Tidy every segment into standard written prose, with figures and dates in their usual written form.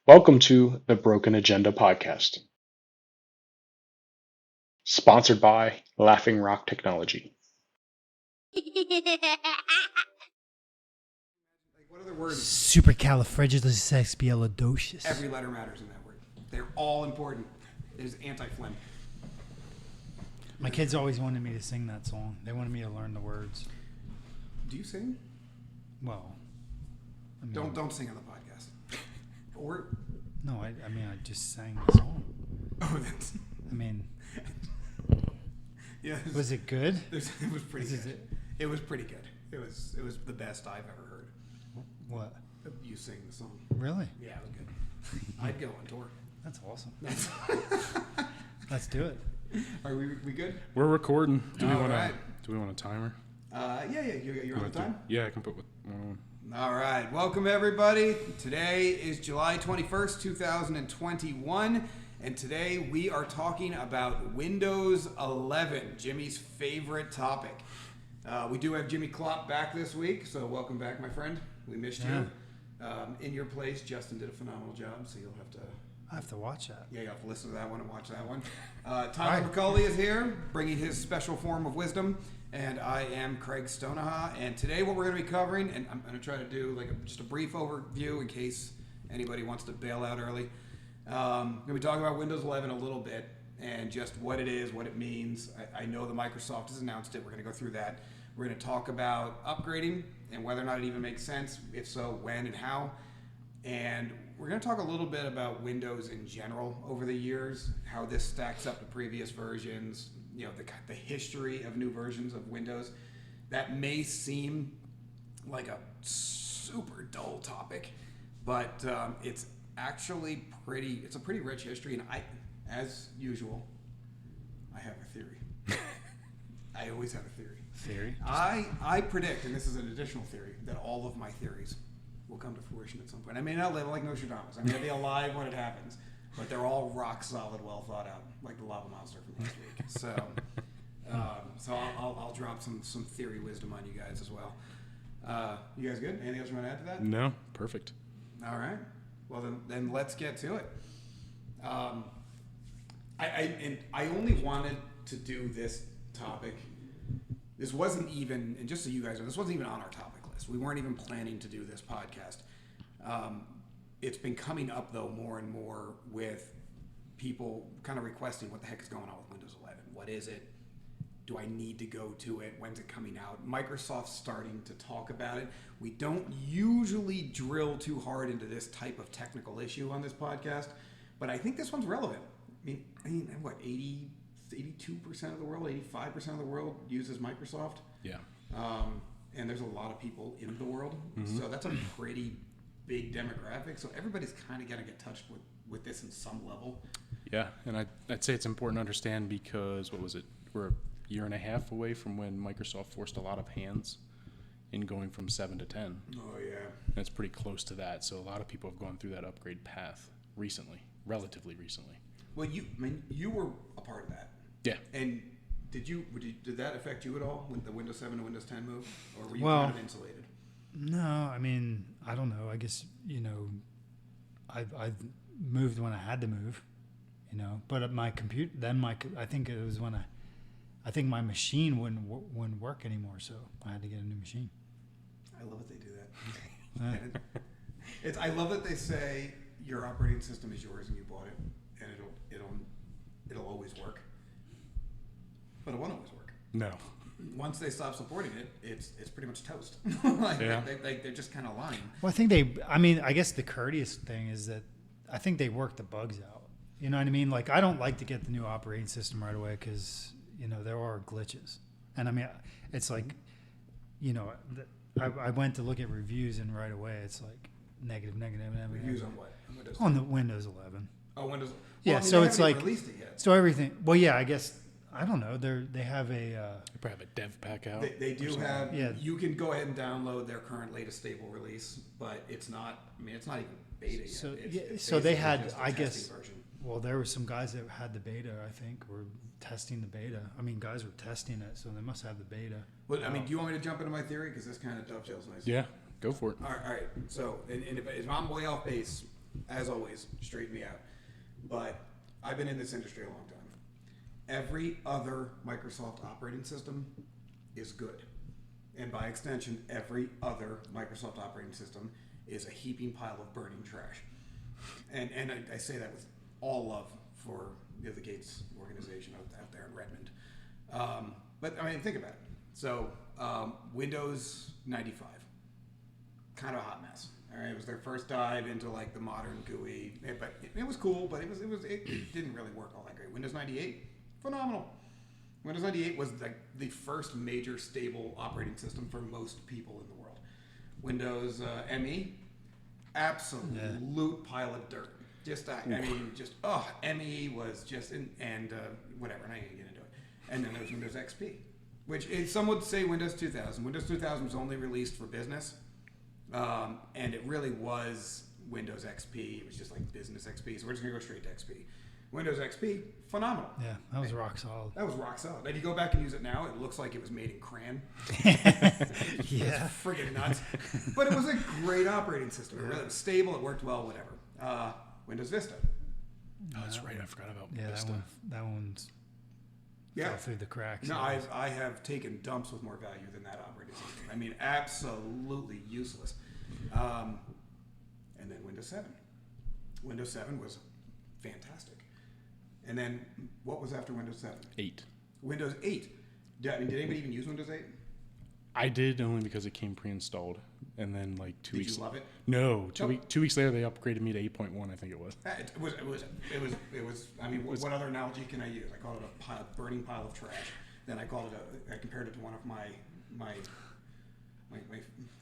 Welcome to the Broken Agenda podcast, sponsored by Laughing Rock Technology. What other words? Supercalifragilisticexpialidocious. Every letter matters in that word. They're all important. It is anti-phlegm. My kids always wanted me to sing that song. They wanted me to learn the words. Do you sing? Well, I mean, Don't sing on the podcast. Or no, I just sang the song. oh, that's I mean, yeah. was it good? It was pretty good. It was pretty good. It was the best I've ever heard. What? You sing the song. Really? Yeah, it was good. I'd go on tour. That's awesome. Let's do it. Are we good? We're recording. Do we All want right. a timer? Yeah. You're on the time. Yeah, I can put one on. All right. Welcome, everybody. Today is July 21st, 2021. And today we are talking about Windows 11, Jimmy's favorite topic. We do have Jimmy Klopp back this week, so welcome back, my friend. We missed you. In your place, Justin did a phenomenal job, so you'll have to... I have to watch that. Yeah, you have to listen to that one and watch that one. Tyler McCulley is here, bringing his special form of wisdom, and I am Craig Stonaha. And today what we're going to be covering, and I'm going to try to do just a brief overview in case anybody wants to bail out early. Going to be talking about Windows 11 a little bit, and just what it is, what it means. I know that Microsoft has announced it. We're going to go through that. We're going to talk about upgrading and whether or not it even makes sense. If so, when and how. And we're going to talk a little bit about Windows in general over the years, how this stacks up to previous versions, the history of new versions of Windows. That may seem like a super dull topic, but it's actually it's a pretty rich history. And as usual, I have a theory. I always have a theory. Theory? I predict, and this is an additional theory, that all of my theories will come to fruition at some point. I may not live like Nostradamus. I may not be alive when it happens, but they're all rock solid, well thought out, like the lava monster from last week. So I'll drop some theory wisdom on you guys as well. You guys good? Anything else you want to add to that? No, perfect. All right. Well, then let's get to it. I only wanted to do this topic. This wasn't even, and just so you guys know, this wasn't even on our topic list. We weren't even planning to do this podcast. It's been coming up, though, more and more with people kind of requesting what the heck is going on with Windows 11. What is it? Do I need to go to it? When's it coming out? Microsoft's starting to talk about it. We don't usually drill too hard into this type of technical issue on this podcast, but I think this one's relevant. I mean, what, 82% of the world, 85% of the world uses Microsoft. Yeah. And there's a lot of people in the world. Mm-hmm. So that's a pretty big demographic. So everybody's kind of going to get touched with this in some level. Yeah, and I'd say it's important to understand because, we're a year and a half away from when Microsoft forced a lot of hands in going from 7 to 10. Oh, yeah. And it's pretty close to that. So a lot of people have gone through that upgrade path relatively recently. Well, you were a part of that. Yeah. And did that affect you at all with the Windows 7 to Windows 10 move, or were you kind of insulated? No, I mean, I don't know. I guess I moved when I had to move, But my computer, I think it was when I think my machine wouldn't work anymore, so I had to get a new machine. I love that they do that. I love that they say your operating system is yours and you bought it, and it'll always work. But it won't always work. No. Once they stop supporting it, it's pretty much toast. They're just kind of lying. Well, I guess the courteous thing is that I think they work the bugs out. You know what I mean? Like, I don't like to get the new operating system right away because, there are glitches. And I mean, it's like, I went to look at reviews and right away it's like negative. Reviews on what? On the Windows 11. Oh, Windows. Well, Yeah, they so it's haven't like, released it yet. so everything, well, yeah, I guess, I don't know. They have a. They probably have a dev pack out. They do have. Yeah. You can go ahead and download their current latest stable release, but it's not. I mean, it's not even beta yet. So It's so they basically had, just a I testing guess. version. Well, there were some guys that had the beta. I think were testing the beta. I mean, guys were testing it, so they must have the beta. But I mean, do you want me to jump into my theory because this kind of dovetails nicely? Yeah, go for it. All right. So, and if I'm way off base, as always, straighten me out. But I've been in this industry a long time. Every other Microsoft operating system is good. And by extension, every other Microsoft operating system is a heaping pile of burning trash. And I say that with all love for the Gates organization out there in Redmond. But I mean, think about it. So Windows 95, kind of a hot mess. All right, it was their first dive into like the modern GUI, but it was cool, but it didn't really work all that great. Windows 98, phenomenal. Windows 98 was like the first major stable operating system for most people in the world. Windows ME, absolute pile of dirt. ME was just whatever. And I ain't gonna get into it. And then there was Windows XP, which is, some would say Windows 2000. Windows 2000 was only released for business, and it really was Windows XP. It was just like business XP. So we're just gonna go straight to XP. Windows XP, phenomenal. Yeah, that was rock solid. That was rock solid. And you go back and use it now, it looks like it was made in crayon. Yeah. It's friggin' nuts. But it was a great operating system. It really was stable, it worked well, whatever. Windows Vista. Oh, that's right. I forgot about Yeah, Vista. that one's Yeah. fell through the cracks. No, I have taken dumps with more value than that operating system. I mean, absolutely useless. And then Windows 7. Windows 7 was fantastic. And then what was after Windows 7? 8. Windows 8. Did anybody even use Windows 8? I did, only because it came pre-installed, and then like 2 weeks. Did you love it? No, Nope. 2 weeks later they upgraded me to 8.1. I think it was. It was. I mean, what other analogy can I use? I called it a burning pile of trash. Then I compared it to one of my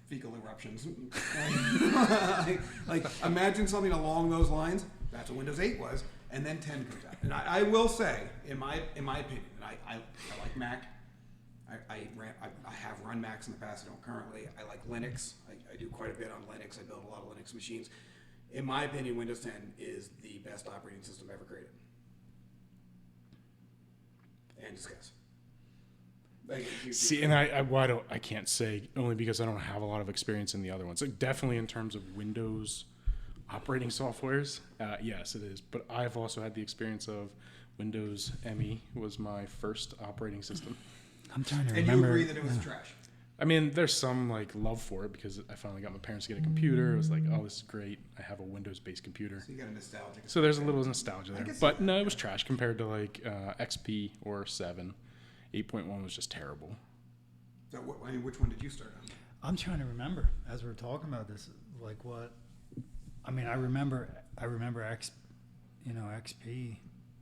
fecal eruptions. like imagine something along those lines. That's what Windows 8 was, and then 10 comes out. And I will say, in my opinion, and I like Mac. I have run Macs in the past. I don't currently. I like Linux. I do quite a bit on Linux. I build a lot of Linux machines. In my opinion, Windows 10 is the best operating system ever created. And discuss. See, and I can't say, only because I don't have a lot of experience in the other ones. Like, definitely in terms of Windows operating softwares, yes, it is. But I've also had the experience of Windows ME was my first operating system. I'm trying to And remember. you agree that it was trash? I mean, there's some like love for it because I finally got my parents to get a computer. It was like, oh, this is great. I have a Windows-based computer. So you got a nostalgic. So there's a little nostalgia I there. guess But no, it was trash compared to like XP or 7. 8.1 was just terrible. So which one did you start on? I'm trying to remember as we're talking about this, like what. I mean, I remember XP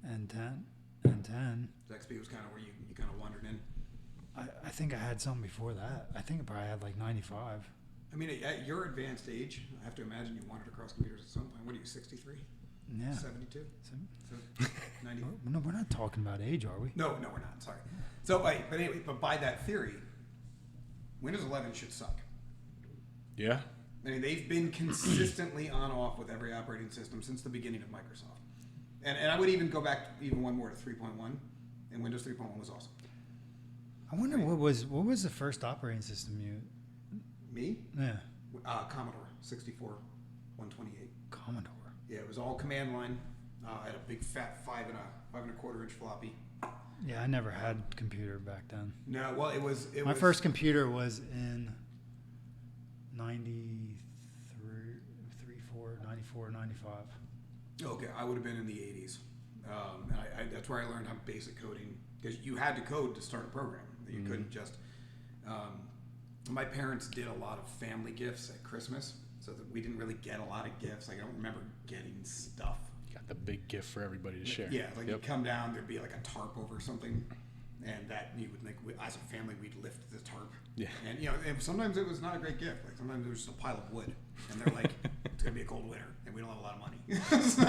and 10 and 10. So XP was kind of where you kind of wandered in. I think I had something before that. I think I probably had like 95. I mean, at your advanced age, I have to imagine you wandered across computers at some point. What are you, 63? Yeah. 72? So, 90? no, we're not talking about age, are we? No, we're not. Sorry. So, but by that theory, Windows 11 should suck. Yeah. I mean, they've been consistently on off with every operating system since the beginning of Microsoft. And I would even go back even one more to 3.1, and Windows 3.1 was awesome. I wonder what was the first operating system you? Me? Yeah. Commodore 64 128. Commodore. Yeah, it was all command line. I had a big fat 5.25 inch floppy. Yeah, I never had a computer back then. No, well, My first computer was in 94, 95. Okay, I would have been in the 80s. And that's where I learned how basic coding, because you had to code to start a program. You couldn't just. My parents did a lot of family gifts at Christmas, so that we didn't really get a lot of gifts. Like, I don't remember getting stuff. Got the big gift for everybody to share. Yeah, like you'd come down, there'd be like a tarp over something, and that you would, like, as a family, we'd lift the tarp. Yeah. And and sometimes it was not a great gift. Like, sometimes it was just a pile of wood, and they're like, it's gonna be a cold winter, and we don't have a lot of money, so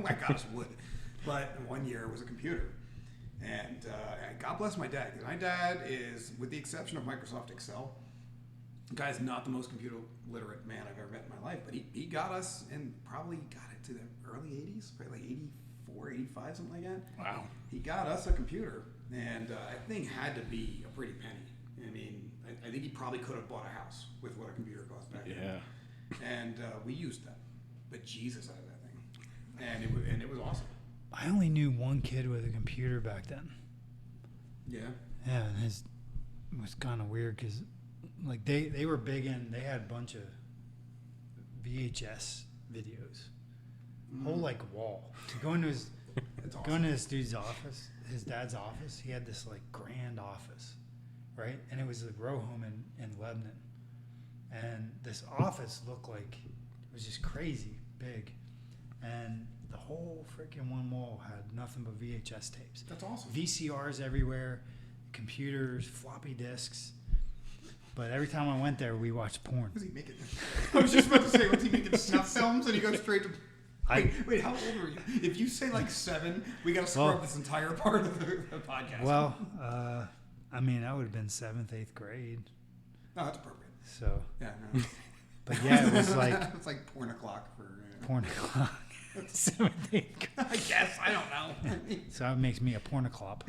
I got us wood. But one year it was a computer, and God bless my dad, because my dad is, with the exception of Microsoft Excel, the guy's not the most computer literate man I've ever met in my life, but he got us, and probably got it to the early 80s, probably like 84, 85, something like that. Wow. He got us a computer, and that thing had to be a pretty penny. I mean, I think he probably could have bought a house with what a computer cost back then. Yeah. And we used that. bejesus out of that thing, and it was awesome. I only knew one kid with a computer back then. Yeah. Yeah, and it was kind of weird because, like, they were big in. They had a bunch of VHS videos, whole like wall. Going to his That's going awesome. to this dude's office, his dad's office. He had this like grand office, right? And it was a row home in Lebanon, and this office looked like it was just crazy big, and the whole freaking one wall had nothing but VHS tapes. That's awesome. VCRs everywhere, computers, floppy disks. But every time I went there, we watched porn. Was he making? I was just about to say, was he making snuff films? And he goes straight to. Wait, how old were you? If you say like 7, we got to scrub this entire part of the podcast. Well, I mean, I would have been 7th, 8th grade. No, that's appropriate. So, Yeah, no. but yeah, it was like It's like porn o'clock for. porn o'clock. 7th, 8th grade. I guess I don't know. So that makes me a pornoclop.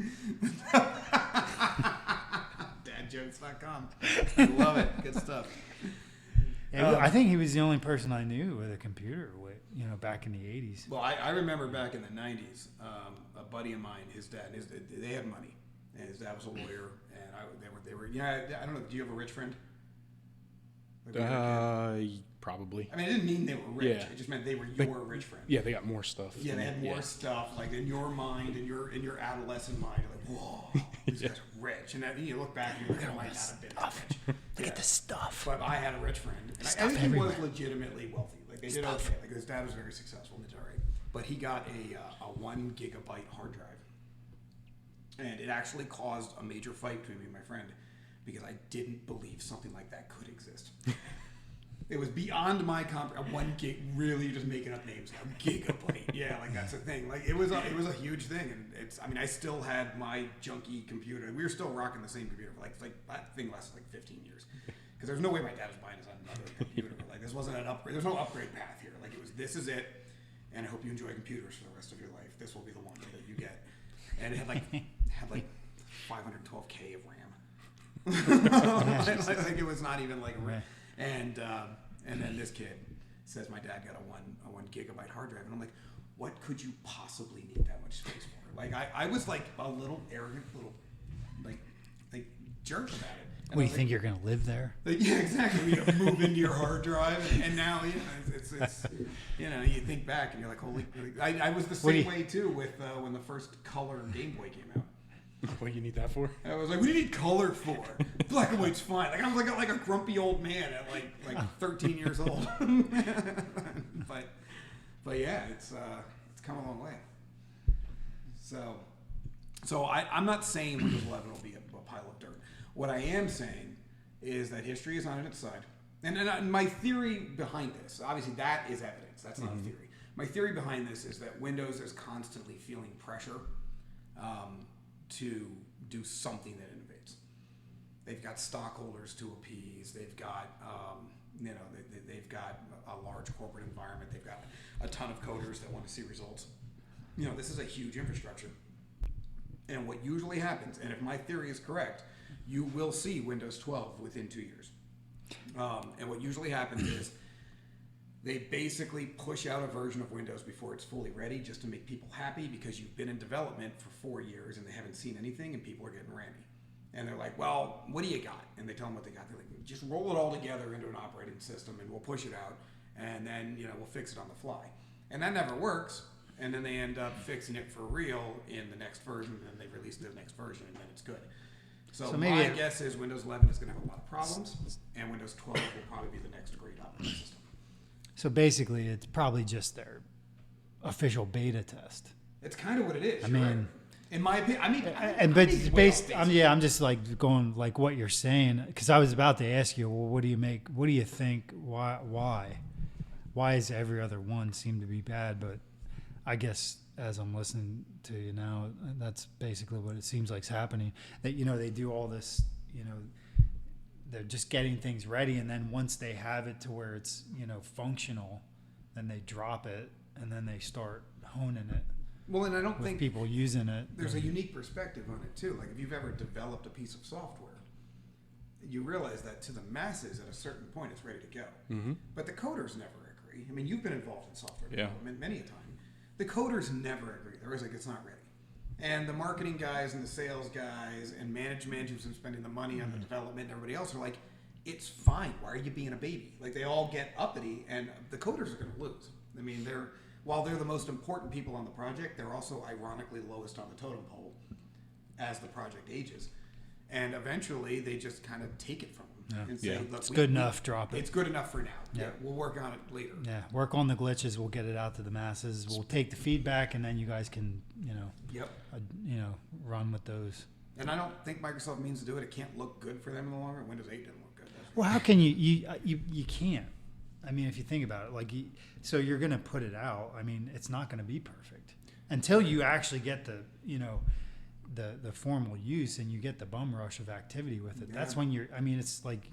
Dadjokes.com. I love it. Good stuff. Yeah, I think he was the only person I knew with a computer, back in the 80s. Well, I remember back in the 90s, a buddy of mine, his dad, they had money, and his dad was a lawyer, and they were. Yeah, I don't know. Do you have a rich friend? Probably. I mean, it didn't mean they were rich. Yeah. It just meant they were your rich friend. Yeah, they got more stuff. Yeah, they had more stuff. Like in your mind, in your adolescent mind, you're like, whoa, these guys are rich. And then you look back and you're like, I might not have been as rich. Look at the stuff. But I had a rich friend. And I think he was legitimately wealthy. Like they did okay. Like his dad was very successful in the all right. But he got a 1 gigabyte hard drive. And it actually caused a major fight between me and my friend because I didn't believe something like that could exist. It was beyond my a 1 gig. Really, just making up names. A gigabyte. Yeah, like that's a thing. Like it was a huge thing, and it's. I mean, I still had my junky computer. We were still rocking the same computer for like that thing lasted like 15 years. Because there's no way my dad was buying us another computer. Like this wasn't an upgrade. There's no upgrade path here. Like it was. This is it, and I hope you enjoy computers for the rest of your life. This will be the one that you get. And it had like 512K of RAM. like it was not even like RAM. And then this kid says my dad got a 1 gigabyte hard drive, and I'm like, what could you possibly need that much space for? Like I was like a little arrogant, little like jerk about it. And What, do you think you're gonna live there? Like, yeah, exactly. You move into your hard drive, and now it's you think back and you're like, holy. I was the same way too with when the first color Game Boy came out. What do you need that for? I was like, what do you need color for? Black and white's fine. Like I was like a grumpy old man at like 13 years old. but yeah, it's come a long way. So I'm not saying Windows 11 will be a pile of dirt. What I am saying is that history is on its side. And my theory behind this, obviously that is evidence. That's not a theory. My theory behind this is that Windows is constantly feeling pressure to do something that innovates. They've got stockholders to appease. They've got, they've got a large corporate environment. They've got a ton of coders that want to see results. This is a huge infrastructure. And what usually happens, and if my theory is correct, you will see Windows 12 within 2 years. And what usually happens is they basically push out a version of Windows before it's fully ready just to make people happy because you've been in development for 4 years and they haven't seen anything and people are getting randy. And they're like, well, what do you got? And they tell them what they got. They're like, just roll it all together into an operating system and we'll push it out and then, we'll fix it on the fly. And that never works. And then they end up fixing it for real in the next version and they release the next version and then it's good. So my guess is Windows 11 is going to have a lot of problems and Windows 12 will probably be the next great operating system. So basically, it's probably just their official beta test. It's kind of what it is. I mean, right. In my opinion, but it's based. I'm just like going like what you're saying because I was about to ask you, well, what do you make? What do you think? Why is every other one seem to be bad? But I guess as I'm listening to you now, that's basically what it seems like's happening. That they do all this, they're just getting things ready, and then once they have it to where it's functional, then they drop it, and then they start honing it. Well, and I don't think people using it. There's a unique perspective on it too. Like if you've ever developed a piece of software, you realize that to the masses at a certain point it's ready to go. Mm-hmm. But the coders never agree. agree. I mean, you've been involved in software Yeah. development many a time. The coders never agree. They're always like, it's not ready. And the marketing guys and the sales guys and management who's been spending the money on the development and everybody else are like, it's fine. Why are you being a baby? Like, they all get uppity, and the coders are going to lose. I mean, while they're the most important people on the project, they're also ironically lowest on the totem pole as the project ages. And eventually, they just kind of take it from them and say, look, It's good enough, drop it. It's good enough for now. Yeah. We'll work on it later. Yeah, work on the glitches. We'll get it out to the masses. We'll take the feedback, and then you guys can, Yep. run with those. And I don't think Microsoft means to do it. It can't look good for them in the long run. Windows 8 didn't look good. Well, how can you can't? I mean, if you think about it, so you're going to put it out. I mean, it's not going to be perfect until you actually get the formal use and you get the bum rush of activity with it. Yeah. That's when it's like,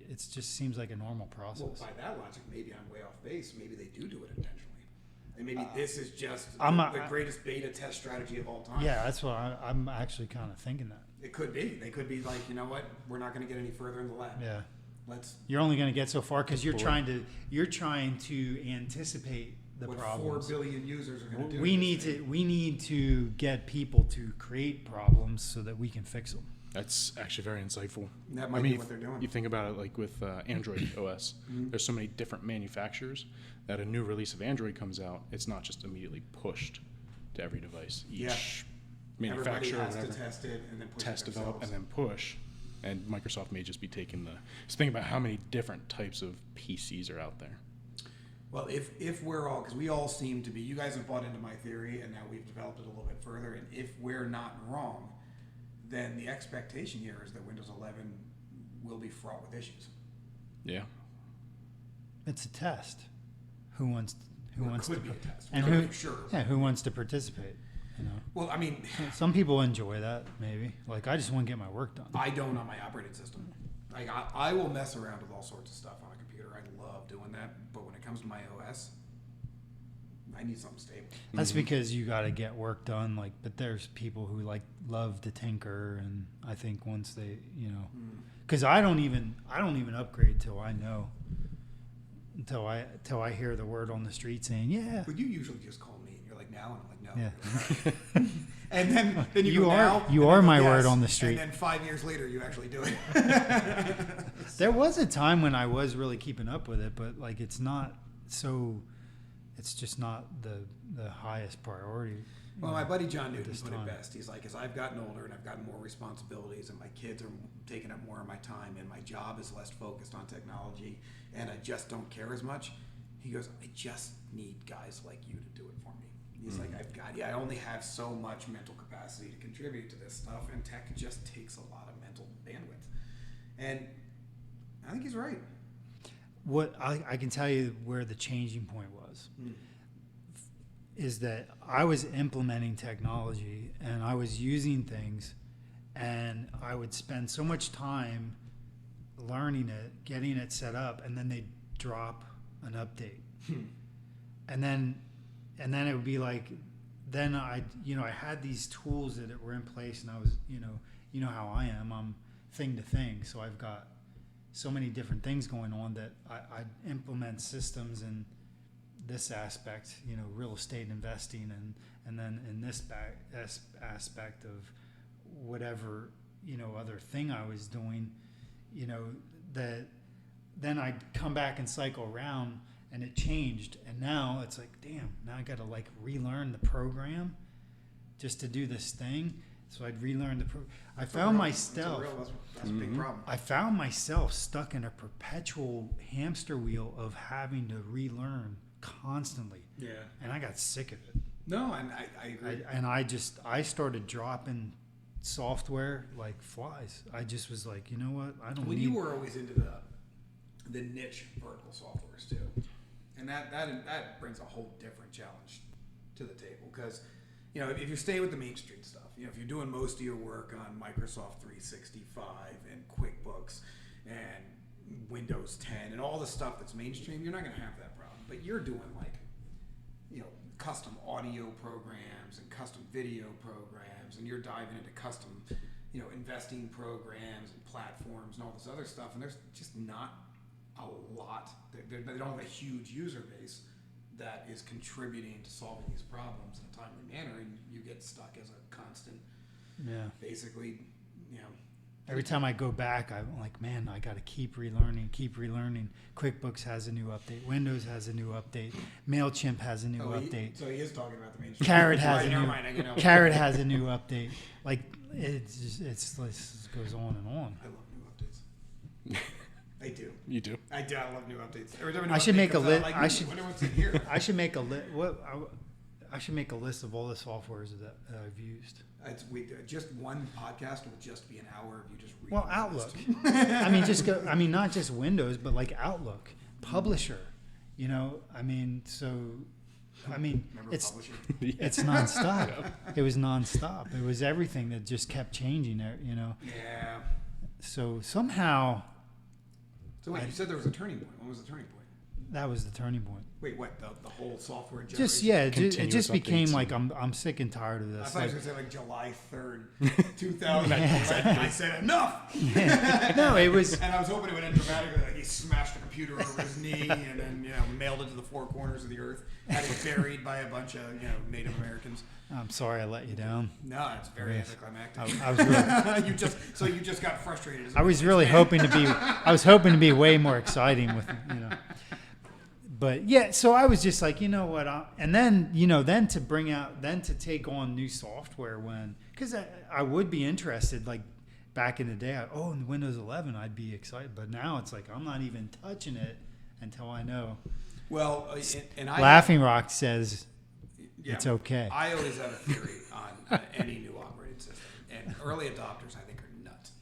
it just seems like a normal process. Well, by that logic, maybe I'm way off base. Maybe they do it intentionally. And maybe this is just the greatest beta test strategy of all time. Yeah, that's what I'm actually kind of thinking that. It could be. They could be like, you know what? We're not going to get any further in the lab. Yeah. You're only going to get so far because you're trying to anticipate the what problems. 4 billion users are going to do. We need to get people to create problems so that we can fix them. That's actually very insightful. That might be what they're doing. You think about it like with Android OS. There's so many different manufacturers that a new release of Android comes out, it's not just immediately pushed to every device. Each manufacturer Everybody has to test it and then push test, it develop, themselves. and then push. And Microsoft may just be taking just think about how many different types of PCs are out there. Well, if we're all, because we all seem to be, you guys have bought into my theory, and now we've developed it a little bit further, and if we're not wrong, then the expectation here is that Windows 11 will be fraught with issues. Yeah. It's a test. Who wants Could to be a test. and We don't who know for sure. Yeah, who wants to participate? Well, I mean, Some people enjoy that, maybe. Like, I just want to get my work done. I don't on my operating system. Like, I will mess around with all sorts of stuff on a computer. I love doing that. But when it comes to my OS, I need something stable. That's because you got to get work done. But there's people who love to tinker, and I think once they, because I don't even upgrade till I know, until I hear the word on the street saying, yeah. But you usually just call me, and you're like, now, and I'm like, no. Yeah. And then you go, are now, you and are then my yes, word on the street. And then 5 years later, you actually do it. There was a time when I was really keeping up with it, but it's not so. It's just not the highest priority. Well, my buddy John Newton this put time. it best. He's like, as I've gotten older and I've gotten more responsibilities and my kids are taking up more of my time and my job is less focused on technology and I just don't care as much, he goes, I just need guys like you to do it for me. He's like, I only have so much mental capacity to contribute to this stuff, and tech just takes a lot of mental bandwidth. And I think he's right. What I can tell you where the changing point was is that I was implementing technology and I was using things, and I would spend so much time learning it, getting it set up, and then they'd drop an update. And then it would be like, then I had these tools that were in place, and I was, how I am, I'm thing to thing. So I've got so many different things going on that I implement systems in this aspect, real estate investing, and then in this aspect of whatever, other thing I was doing, that then I'd come back and cycle around, and it changed. And now it's like, damn, now I got to relearn the program just to do this thing. So I'd relearn the program. I found myself. That's a big problem. I found myself stuck in a perpetual hamster wheel of having to relearn constantly. Yeah. And I got sick of it. No, and I agree. I started dropping software like flies. I just was like, you know what? I don't need. You were always into the niche vertical softwares too, and that brings a whole different challenge to the table, because if you stay with the mainstream stuff, if you're doing most of your work on Microsoft 365 and QuickBooks and Windows 10 and all the stuff that's mainstream, you're not going to have that problem. But you're doing custom audio programs and custom video programs, and you're diving into custom investing programs and platforms and all this other stuff, and there's just not a lot. They don't have a huge user base that is contributing to solving these problems in a timely manner, and you get stuck as a constant. Yeah. Basically, you know. Every time I go back, I'm like, man, I got to keep relearning. QuickBooks has a new update. Windows has a new update. MailChimp has a new update. So he is talking about the mainstream. Carrot has Right, a never new. mind, I get it. Carrot has a new update. Like it goes on and on. I love new updates. I do. You do. I love new updates. Every time a new I should update make a comes out, list. I'm like, I should. wonder what's in here. I should make a list. I should make a list of all the softwares that I've used. Just one podcast will just be an hour if you just read. Well, the Outlook. list. I mean, just go. I mean, not just Windows, but like Outlook, Publisher. You know, I mean, so. I mean, Remember it's Publisher? it's nonstop. It was nonstop. It was everything that just kept changing. You know. Yeah. So somehow So wait, you said there was a turning point. When was the turning point? that was the turning point. Wait, what? The whole software generation? Just it Continuous just became updates. like I'm sick and tired of I this. thought you Like, were going to say like July 3rd, 2000. I said enough. no, it was. And I was hoping it would end dramatically, like he smashed a computer over his knee and then mailed it to the four corners of the earth, had it buried by a bunch of Native Americans. I'm sorry I let you down. No, it's very Yes. anticlimactic. I was really, you just got frustrated. As a I was man. really hoping to be way more exciting with. But yeah, so I was just like, you know what, and then to take on new software because I would be interested, like back in the day. In Windows 11 I'd be excited, but now it's like I'm not even touching it until I know. Well, and I Laughing Rock says it's okay. I always have a theory on any new operating system, and early adopters I think are nuts.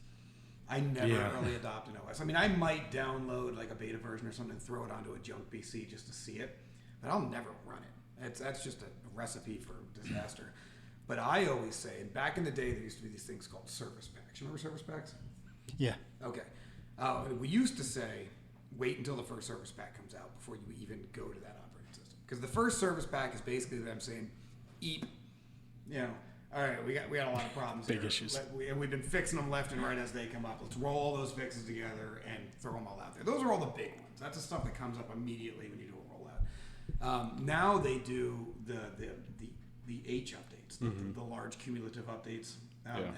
I never early adopt an OS. I mean, I might download like a beta version or something and throw it onto a junk PC just to see it, but I'll never run it. That's just a recipe for disaster. But I always say, and back in the day, there used to be these things called service packs. You remember service packs? Yeah. Okay. We used to say, wait until the first service pack comes out before you even go to that operating system. Because the first service pack is basically them saying, eep, all right, we got a lot of problems Big here. issues. And we've been fixing them left and right as they come up. Let's roll all those fixes together and throw them all out there. Those are all the big ones. That's the stuff that comes up immediately when you do a rollout. Now they do the H updates, the large cumulative updates.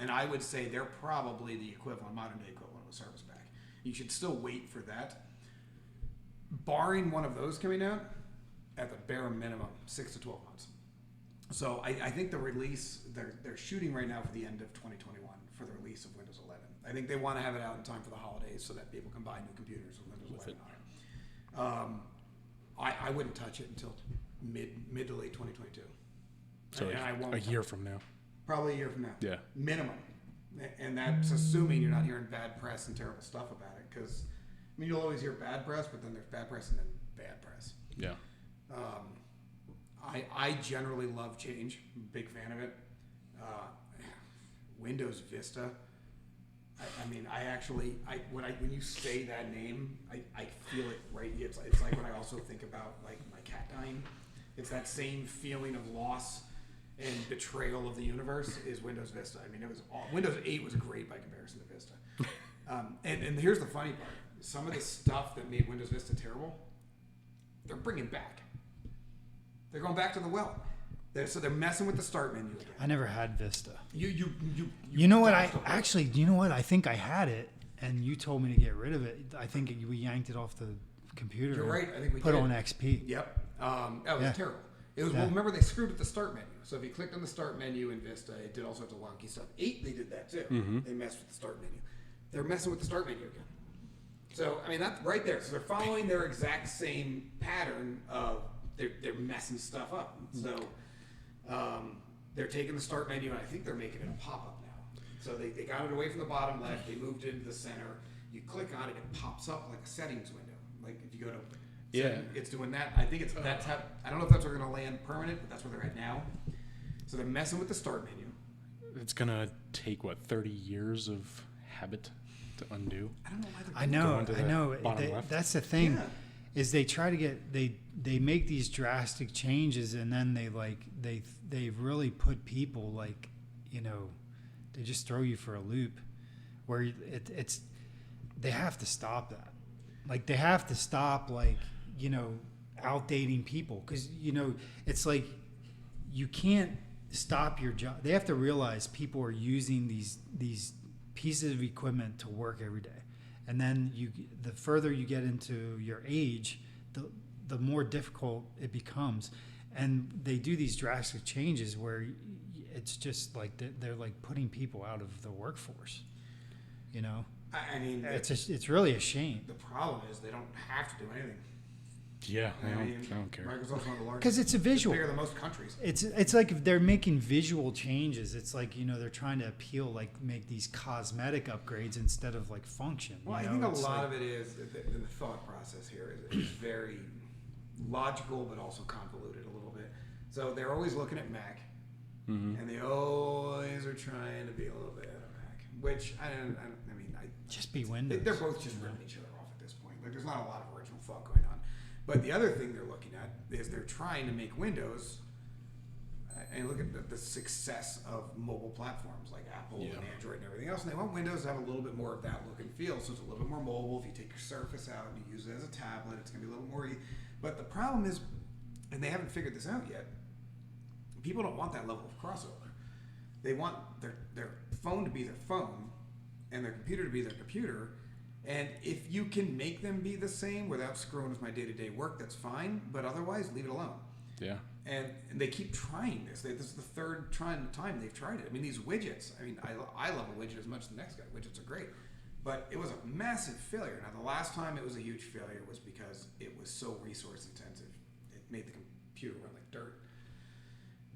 And I would say they're probably the modern day equivalent of a service pack. You should still wait for that. Barring one of those coming out, at the bare minimum, 6 to 12 months. So I think the release, they're shooting right now for the end of 2021 for the release of Windows 11. I think they want to have it out in time for the holidays so that people can buy new computers with Windows 11 on it. I wouldn't touch it until mid to late 2022. So and I won't a year from now. Probably a year from now. Yeah. Minimum. And that's assuming you're not hearing bad press and terrible stuff about it. Because, you'll always hear bad press, but then there's bad press and then bad press. Yeah. I generally love change. I'm a big fan of it. Windows Vista. When you say that name, I feel it right. It's like when I also think about like my cat dying. It's that same feeling of loss and betrayal of the universe is Windows Vista. Windows 8 was great by comparison to Vista. And here's the funny part. Some of the stuff that made Windows Vista terrible, they're bringing back. They're going back to the well. They're messing with the start menu again. I never had Vista. You know what? I think I had it, and you told me to get rid of it. I think we yanked it off the computer. You're right. I think we put did. it on XP. Yep. That was terrible. It was. Well, remember they screwed with the start menu. So if you clicked on the start menu in Vista, it did all sorts of wonky stuff. 8, they did that too. Mm-hmm. They messed with the start menu. They're messing with the start menu again. So that's right there. So they're following their exact same pattern of they're messing stuff up. So they're taking the start menu and I think they're making it a pop-up now. So they got it away from the bottom left. They moved it into the center. You click on it, it pops up like a settings window. Like if you go to it's doing that. I think that's how. I don't know if that's where they're going to land permanent, but that's where they're at now. So they're messing with the start menu. It's gonna take 30 years of habit to undo. I don't know why they're I know. bottom left. That's the thing, Yeah. is they try to get they make these drastic changes, and then they really put people they just throw you for a loop, where it's they have to stop that. like they have to stop like, you know, outdating people, because, you know, it's like you can't stop your job. They have to realize people are using these pieces of equipment to work every day, and then the further you get into your age, the more difficult it becomes, and they do these drastic changes where it's just like they're like putting people out of the workforce, you know. I mean, It's really a shame. the problem is they don't have to do anything. Yeah, I mean, don't care. Microsoft's one of the largest. Because it's a visual. Bigger than most countries. It's like if they're making visual changes. It's like, you know, they're trying to appeal, like make these cosmetic upgrades instead of like function. Well, I think a lot of it is the thought process here is very logical, but also convoluted a little bit. So they're always looking at Mac, and they always are trying to be a little bit of Mac, which I mean, just be Windows. they're both just ripping each other off at this point. Like, there's not a lot of original thought going on. But the other thing they're looking at is they're trying to make Windows, and look at the success of mobile platforms like Apple and Android and everything else, and they want Windows to have a little bit more of that look and feel, so it's a little bit more mobile. If you take your Surface out and you use it as a tablet, it's going to be a little more. But the problem is, and they haven't figured this out yet, people don't want that level of crossover. They want their phone to be their phone and their computer to be their computer. And if you can make them be the same without screwing with my day-to-day work, that's fine. But otherwise, leave it alone. Yeah. And they keep trying this. This is the third time they've tried it. I mean, these widgets. I mean, I love a widget as much as the next guy. Widgets are great. But it was a massive failure. Now, the last time it was a huge failure was because it was so resource intensive. It made the computer run like dirt.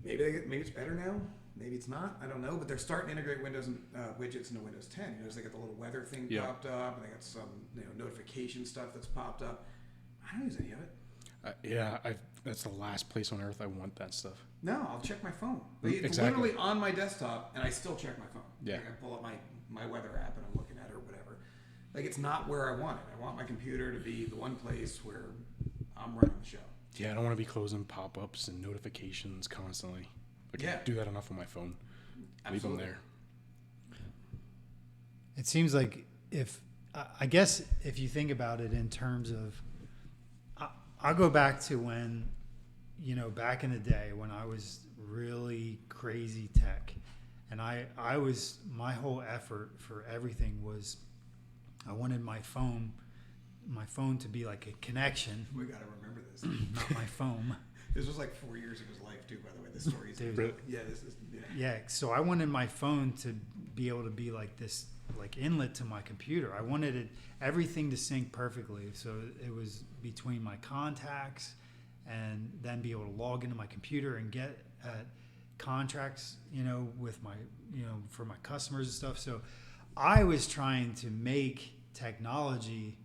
Maybe it's better now. Maybe it's not. I don't know. But they're starting to integrate Windows and widgets into Windows 10. You know, they got the little weather thing popped up, and they got some notification stuff that's popped up. I don't use any of it. That's the last place on earth I want that stuff. No, I'll check my phone. But it's literally on my desktop, and I still check my phone. Yeah. Like, I pull up my weather app, and I'm looking at it or whatever. Like, it's not where I want it. I want my computer to be the one place where I'm running the show. Yeah, I don't want to be closing pop-ups and notifications constantly. I can't do that enough on my phone. Absolutely. Leave them there. It seems like I guess if you think about it in terms of, I'll go back to when, you know, back in the day when I was really crazy tech, and I was, my whole effort for everything was, I wanted my phone to be like a connection. We got to remember this. Not my phone. This was like 4 years of his life, too, by the way. This story is... Dude. Yeah, this is... Yeah. Yeah, so I wanted my phone to be able to be like this, like inlet to my computer. I wanted everything to sync perfectly, so it was between my contacts, and then be able to log into my computer and get contracts, you know, with my, you know, for my customers and stuff. So I was trying to make technology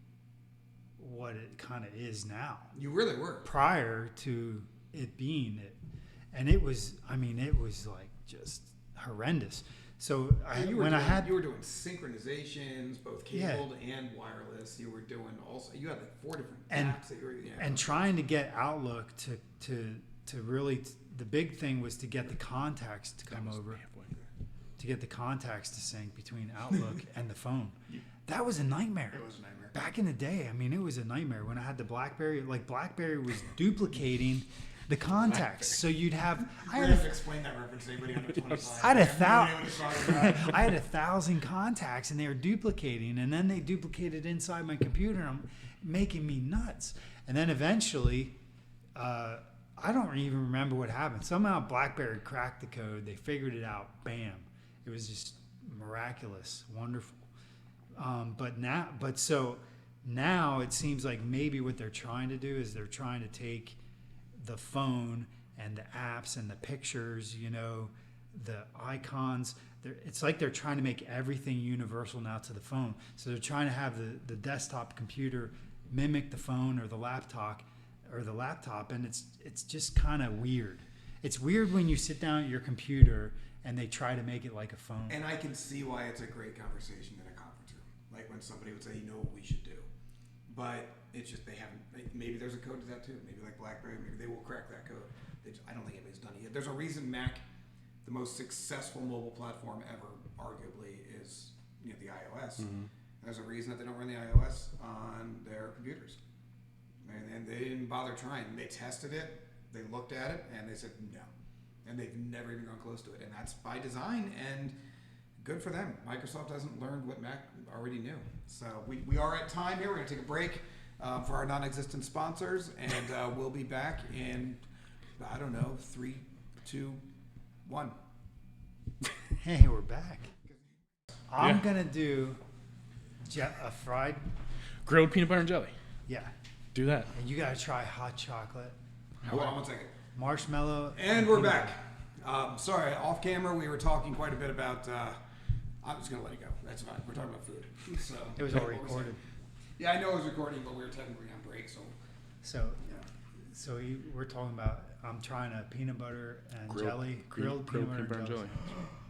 what it kind of is now. You really were. Prior to it being it. And it was like just horrendous. So you were doing synchronizations, both cabled and wireless. You were doing you had like 4 different apps that you were and trying to get Outlook to really the big thing was to get the contacts to come over, to get the contacts to sync between Outlook and the phone. That was a nightmare. It was a nightmare. Back in the day, I mean, it was a nightmare when I had the BlackBerry. Like, BlackBerry was duplicating the contacts, so you'd have. I have to explain that reference to anybody under 25. I had 1,000 contacts, and they were duplicating, and then they duplicated inside my computer, and making me nuts. And then eventually, I don't even remember what happened. Somehow BlackBerry cracked the code. They figured it out. Bam! It was just miraculous, wonderful. So now it seems like maybe what they're trying to do is they're trying to take the phone and the apps and the pictures, you know, the icons. It's like they're trying to make everything universal now to the phone. So they're trying to have the desktop computer mimic the phone or the laptop, and it's just kind of weird. It's weird when you sit down at your computer and they try to make it like a phone. And I can see why it's a great conversation in a conference room. Like when somebody would say, you know what we should do. But it's just they haven't. Maybe there's a code to that too. Maybe like BlackBerry, maybe they will crack that code. I don't think anybody's done it yet. There's a reason Mac, the most successful mobile platform ever, arguably, is the iOS. There's a reason that they don't run the iOS on their computers. And they didn't bother trying. They tested it, they looked at it, and they said no. And they've never even gone close to it. And that's by design, and good for them. Microsoft hasn't learned what Mac already knew. So we are at time here. We're going to take a break for our non-existent sponsors, and we'll be back in, I don't know, 3, 2, 1. Hey, we're back. I'm gonna do a fried. Grilled peanut butter and jelly. Yeah, Do that. and you gotta try hot chocolate, Hold on 1 second. marshmallow, And we're peanut back. Sorry, off camera we were talking quite a bit about. I'm just gonna let it go. That's fine. We're talking about food. So butter. It was all what we're saying. recorded. Yeah, I know it was recording, but we were technically on break. So So, yeah. so we're talking about. I'm trying a peanut butter and jelly, grilled grilled peanut butter and jelly.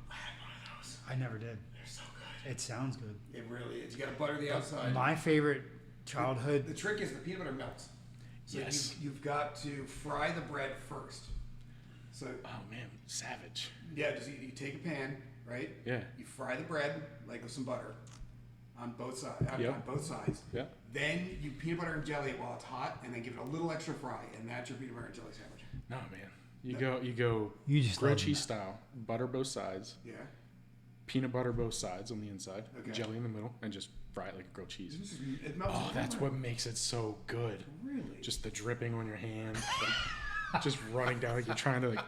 I had one of those. I never did. They're so good. It sounds good. It really is. You got to butter the outside. My favorite childhood. The trick is the peanut butter melts. So Yes. you've got to fry the bread first. So Oh man, savage. yeah, just you take a pan, right? Yeah. You fry the bread like with some butter on both sides. Yep. On both sides. Yeah. Then you peanut butter and jelly it while it's hot, and then give it a little extra fry, and that's your peanut butter and jelly sandwich. No man. You go You just grilled love cheese style, butter both sides, Yeah. peanut butter both sides on the inside, Okay. jelly in the middle, and just fry it like grilled cheese. It melts. Oh, in that's your what makes it so good. Really? Just the dripping on your hand, just running down like you're trying to like,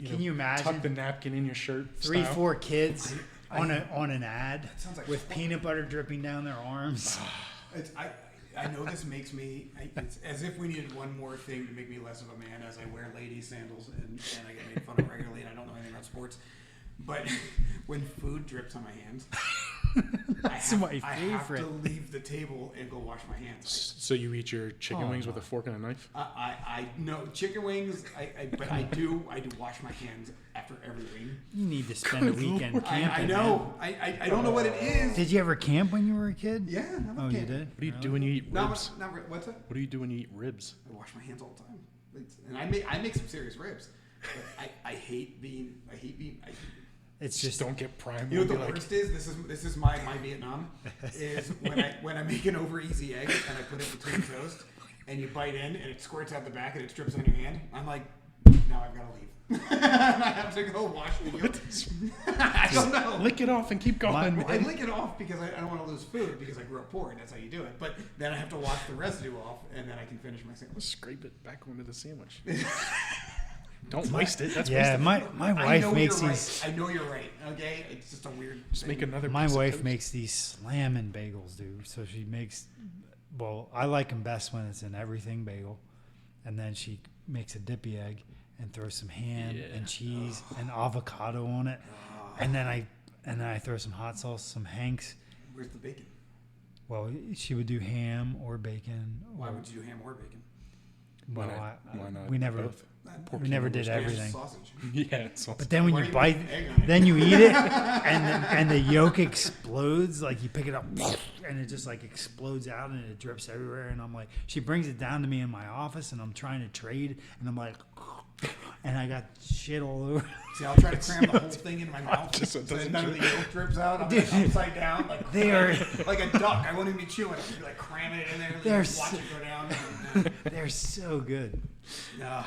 Can you imagine? tuck the napkin in your shirt. 3, style. 4 kids on an ad sounds like with fun. peanut butter dripping down their arms. I know this makes me. It's as if we needed one more thing to make me less of a man, as I wear ladies' sandals and I get made fun of regularly, and I don't know anything about sports. But when food drips on my hands, That's my I have to favorite. leave the table and go wash my hands. So you eat your chicken Oh, wings with my. a fork and a knife? I know chicken wings. But I do wash my hands after every wing. You need to spend a weekend camping. I know. I don't know what it is. Man. Did you ever camp when you were a kid? Yeah. I'm Oh, okay. you did? What do you do when you eat ribs? What's that? What do you do when you eat ribs? I wash my hands all the time, and I make some serious ribs. But I hate being. It's Just just don't get primed. You know what and the be like, worst is? This is my Vietnam. Is when I make an over easy egg and I put it between toast, and you bite in and it squirts out the back and it drips on your hand. I'm like, now I've got to leave. I have to go wash the yolk. I don't know. lick it off and keep going, My- man. I lick it off because I don't want to lose food because I grew up poor and that's how you do it. But then I have to wash the residue off and then I can finish my sandwich. Scrape it back onto the sandwich. Don't waste it. That's yeah. wasted. My I wife know makes you're these. right. I know you're right. Okay, it's just a weird. Just thing. make another. My piece of wife toast. makes these slamming bagels, dude. So she makes. Well, I like them best when it's an everything bagel, and then she makes a dippy egg and throws some ham Yeah. and cheese and avocado on it, and then I throw some hot sauce, some Hanks. Where's the bacon? Well, she would do ham or bacon. Why or, would you do ham or bacon? Well, Why not we never both? we never did There's everything. Sausage. Yeah, it's But then when Why you do bite, put egg on it? then you eat it, and the yolk explodes. Like you pick it up, and it just like explodes out, and it drips everywhere. And I'm like, she brings it down to me in my office, and I'm trying to trade, and I'm like, and I got shit all over. See, I'll try to cram the whole thing into my mouth Just so it so that doesn't none of the drip. yolk drips out. I'm Dude. like upside down, like They are- like a duck. I won't even be chewing. I'll be like cramming it in there, They're like, watch so- it go down. They're so good. Nah.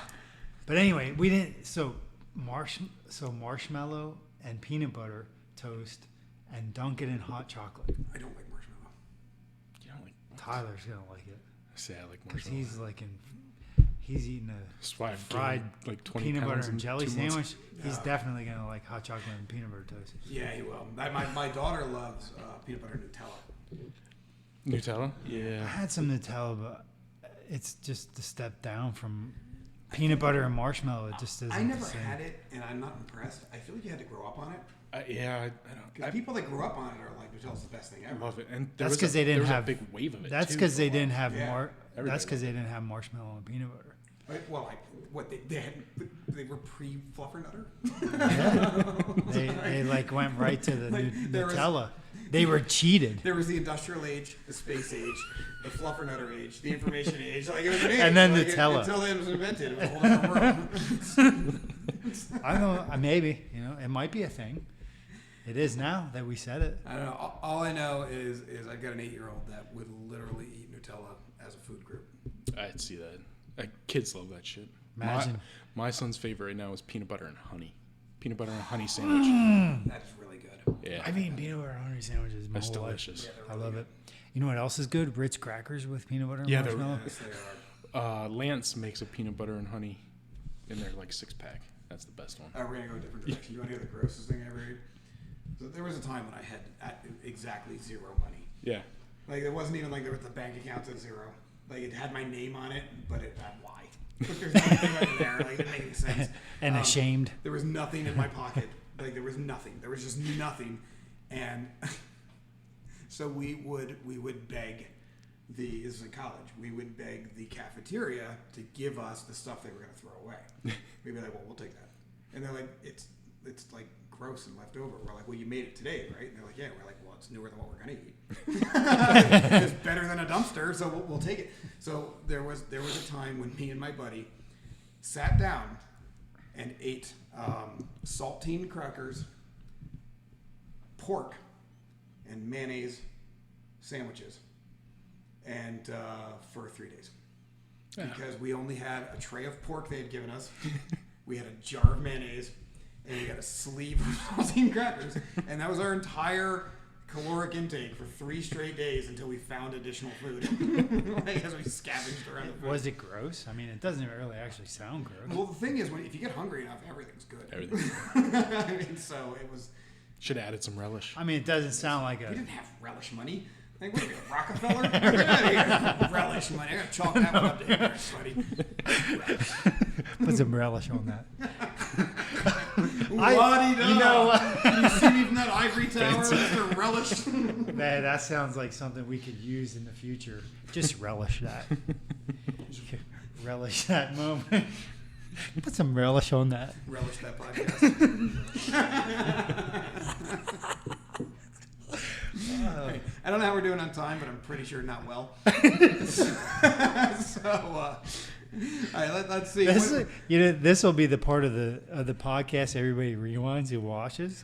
But anyway, we didn't. So marshmallow and peanut butter toast, and dunk it in hot chocolate. I don't like marshmallow. You know, like Tyler's gonna like it say I like because marshmallow. he's like he's eating a That's why I've fried gained, like 20 peanut butter pounds and in jelly 2 months. sandwich. He's Yeah. definitely gonna like hot chocolate and peanut butter toast. Yeah, he will. My daughter loves peanut butter Nutella. Nutella? I Yeah. had some Nutella, but it's just a step down from peanut butter and marshmallow. It just isn't I never the same. had it, and I'm not impressed. I feel like you had to grow up on it. Yeah, I Because don't. people that grew up on it are like, Nutella's the best thing I ever. love it. And That's was because a- they there didn't was a have big wave of it. That's too, because for a they didn't while. have Yeah. Everybody That's because loved they didn't have marshmallow and peanut butter. Right? Well, what they were pre-Fluffernutter. They like went right to the Like, there was- Nutella. They were cheated. There was the industrial age, the space age, the Fluffernutter age, the information age. Like it was an age. And then like, Nutella. Until it was invented, it was a whole different world. I don't know. Maybe it might be a thing. It is now that we said it. I don't know. All I know is I've got an 8-year-old that would literally eat Nutella as a food group. I'd see that. Kids love that shit. Imagine. My son's favorite right now is peanut butter and honey. Peanut butter and honey sandwich. That is really good. Yeah. I've eaten peanut butter honey sandwiches. That's my whole life. delicious. Yeah, I love it. You know what else is good? Ritz crackers with peanut butter and Yeah, they're- marshmallow. Yes, they are. Lance makes a peanut butter and honey in their like 6-pack. That's the best one. We're gonna go a different direction. You want to hear the grossest thing I ever ate? So there was a time when I had exactly zero money. Yeah. Like it wasn't even like there was the bank account at zero. Like it had my name on it, but it had why. Like there's nothing right there. Like it didn't make any sense. And ashamed. There was nothing in my pocket. Like there was nothing. There was just nothing. And so we would beg this is in college. We would beg the cafeteria to give us the stuff they were going to throw away. We'd be like, well, we'll take that. And they're like, it's like gross and left over. We're like, well, you made it today, right? And they're like, yeah. We're like, well, it's newer than what we're going to eat. It's better than a dumpster, so we'll take it. So there was a time when me and my buddy sat down and ate saltine crackers, pork, and mayonnaise sandwiches, and for 3 days. Because we only had a tray of pork they had given us, we had a jar of mayonnaise, and we had a sleeve of saltine crackers, and that was our entire caloric intake for 3 straight days until we found additional food. Like, as we scavenged around the food. Was it gross? I mean, it doesn't really actually sound gross. Well, the thing is, if you get hungry enough, everything's good. Everything. I mean, so it was. Should have added some relish. I mean, it doesn't sound like We a. didn't have relish money. Like, what are we, a Rockefeller? Get out of here. Relish money. I gotta chalk that one up to English, buddy. Put some relish on that. La-di-da. You know what? Can you see me from that ivory tower, Mr. Relish? Man, that sounds like something we could use in the future. Just relish that. Relish that moment. Put some relish on that. Relish that podcast. I don't know how we're doing on time, but I'm pretty sure not well. So, all right, let's see. This will be the part of the podcast everybody rewinds and watches.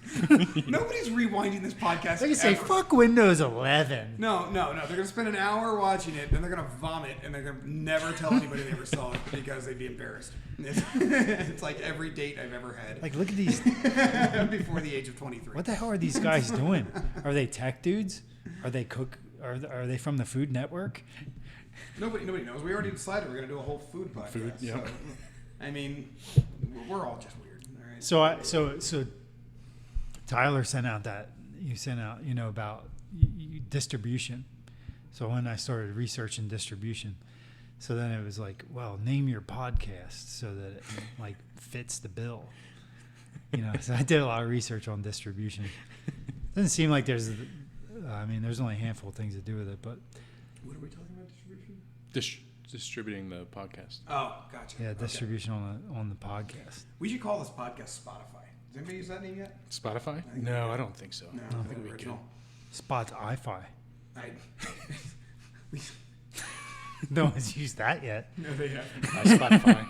Nobody's rewinding this podcast. They can say, ever. "Fuck Windows 11." No. They're gonna spend an hour watching it, then they're gonna vomit, and they're gonna never tell anybody they ever saw it because they'd be embarrassed. It's like every date I've ever had. Like, look at these. Before the age of 23. What the hell are these guys doing? Are they tech dudes? Are they Are they from the Food Network? Nobody knows. We already decided we're gonna do a whole food podcast. Food, yep. So, I mean, we're all just weird. All right. So Tyler sent out about distribution. So when I started researching distribution, so then it was like, well, name your podcast so that it like fits the bill. So I did a lot of research on distribution. Doesn't seem like there's only a handful of things to do with it, but What are we talking about? Distribution? Distributing the podcast. Oh, gotcha. yeah, Okay. distribution on the podcast. We should call this podcast Spotify. Does anybody use that name yet? Spotify? think No, I don't think so. No, I think the we original. Spot iFi. We- No one's used that yet. no, they have. Spotify.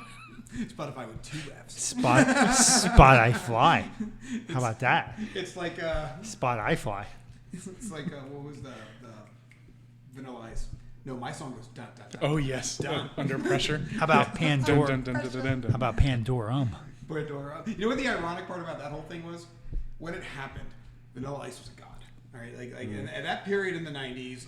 Spotify with 2 F's. Spot I fly. How about that? It's like Spot I fly. it's like what was the Vanilla Ice? No, my song goes dun dun dun. Oh yes. Done. Under pressure. How about Dun, Pandora? dun, dun, dun, dun, dun, dun. How about Pandorum? Pandora. You know what the ironic part about that whole thing was? When it happened, Vanilla Ice was a god. All right, and at that period in the '90s,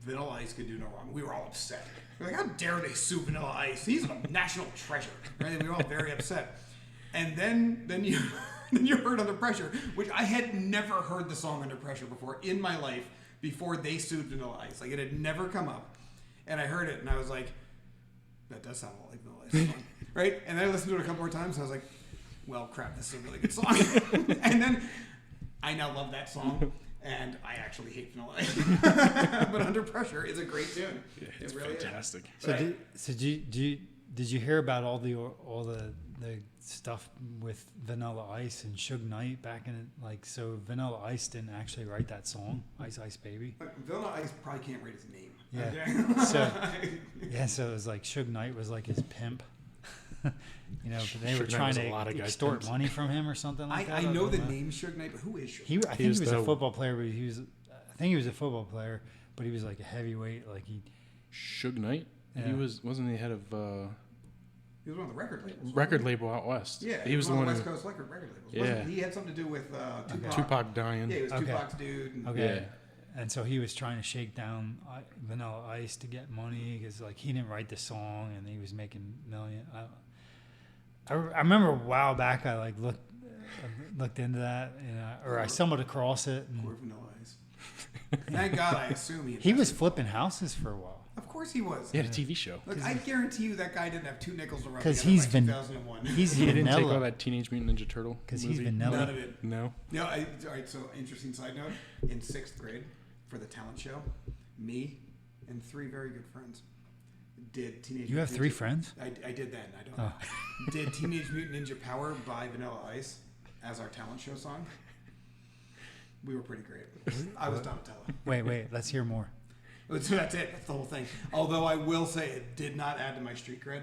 Vanilla Ice could do no wrong. We were all upset. We're like, how dare they sue Vanilla Ice? He's a national treasure. Right? We were all very upset. And then you heard Under Pressure, which I had never heard the song Under Pressure before in my life before they sued Vanilla Ice. Like, it had never come up. And I heard it, and I was like, that does sound a lot like Vanilla Ice song. Right? And then I listened to it a couple more times, and I was like, well, crap, this is a really good song. And then I now love that song, and I actually hate Vanilla Ice. But Under Pressure is a great tune. Yeah, it's it really fantastic. Did you hear about all the stuff with Vanilla Ice and Suge Knight back in so Vanilla Ice didn't actually write that song, Ice Ice Baby. Vanilla Ice probably can't read his name. Yeah. Okay? So it was like Suge Knight was like his pimp. You know, but they were Suge Knight trying was a to lot of guys' extort pimps. money from him or something like that. I know don't the name Suge Knight, but who is Suge? I think he was a the- football player, but I think he was a football player, but he was like a heavyweight. Like Suge Knight. Yeah. He wasn't he head of He was one of the record labels. record label out west. Yeah, he was the one West who Coast record labels. Yeah. He had something to do with Tupac. Tupac dying. Yeah, he was Okay. Tupac's dude. And okay, Yeah. and so he was trying to shake down Vanilla Ice to get money because like he didn't write the song and he was making million. I remember a while back I like looked into that, or I stumbled across it. And Poor Vanilla Ice. Thank God, I assume he was flipping houses for a while. Of course he was. He had a TV show. Look, I guarantee you that guy didn't have 2 nickels to rub 'Cause together he's by van- 2001. He's He didn't take all vanilla that Teenage Mutant Ninja Turtle because he's movie. vanilla. None of it. No. No, all right, so interesting side note. In 6th grade, for the talent show, me and 3 very good friends did Teenage You have Mutant 3 Ninja- friends? I did then. I don't Oh. know. Did Teenage Mutant Ninja Power by Vanilla Ice as our talent show song. We were pretty great. I was Donatello. Wait, let's hear more. So that's it. That's the whole thing. Although I will say it did not add to my street cred.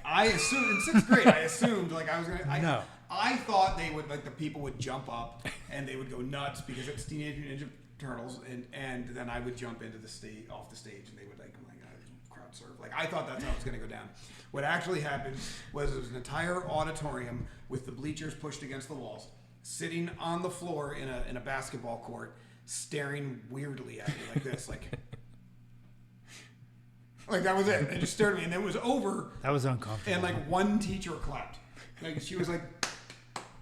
I assumed in 6th grade. I assumed like I was gonna. No. I thought they would like the people would jump up and they would go nuts because it's Teenage Mutant Ninja Turtles, and then I would jump into the stage off the stage and they would like, oh my god, crowd surf. Like I thought that's how it was gonna go down. What actually happened was it was an entire auditorium with the bleachers pushed against the walls, sitting on the floor in a basketball court, staring weirdly at me like this, like. Like that was it. They just stared at me, and it was over. That was uncomfortable. And like one teacher clapped. Like she was like,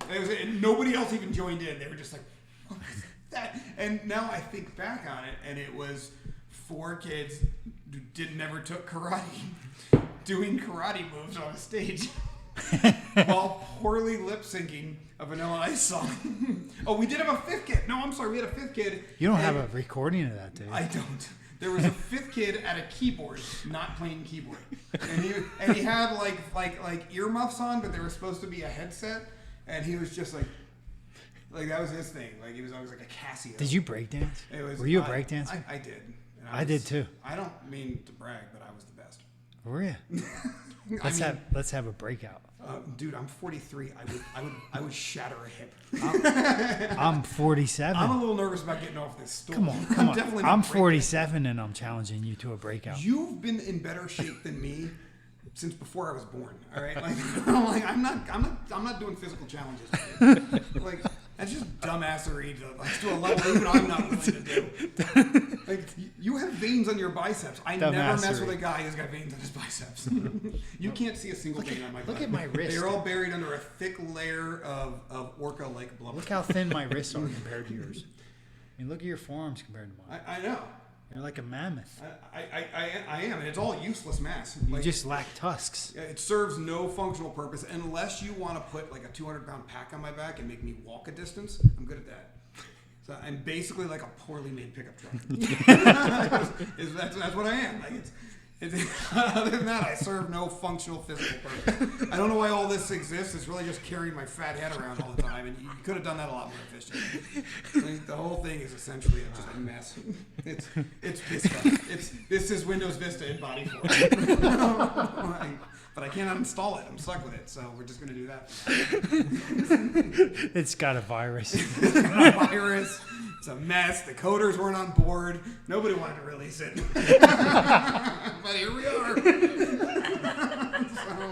and it was, and nobody else even joined in. They were just like, what is that? And now I think back on it, and it was 4 kids who never took karate, doing karate moves on a stage, while poorly lip syncing a Vanilla Ice song. Oh, we did have a 5th kid. No, I'm sorry, we had a 5th kid. You don't have and- a recording of that, dude. I don't. There was a 5th kid at a keyboard, not playing keyboard, and he had like earmuffs on, but they were supposed to be a headset, and he was just like that was his thing. Like he was always like a Casio. Did you break dance? It was, Were you a break dancer? I did. And I did too. I don't mean to brag, but I was the best. Were you? Let's have a breakout. Dude, I'm 43. I would shatter a hip. I'm 47. I'm a little nervous about getting off this stool. Come on. Definitely not I'm break 47 and I'm challenging you to a breakout. You've been in better shape than me since before I was born. All right, like, I'm not doing physical challenges. Like that's just dumbassery to a level even I'm not willing to do. Like you have veins on your biceps. I never mess with a guy who's got veins on his biceps. You can't see a single vein on my. Look butt. at my wrist. They're all buried under a thick layer of orca-like blubber. Look how thin my wrists are compared to yours. I mean, look at your forearms compared to mine. I know. You're like a mammoth. I am, and it's all useless mass. You Like, just lack tusks. it serves no functional purpose unless you want to put like a 200-pound pack on my back and make me walk a distance. I'm good at that. So I'm basically like a poorly made pickup truck. That's what I am. Like other than that, I serve no functional physical purpose. I don't know why all this exists. It's really just carrying my fat head around all the time, and you could have done that a lot more efficiently. Like, the whole thing is essentially just a mess. It's Vista. This is Windows Vista in body form. But I can't uninstall it. I'm stuck with it, so we're just going to do that. It's got a virus. It's got a virus. It's a mess. The coders weren't on board. Nobody wanted to release it. But here we are. So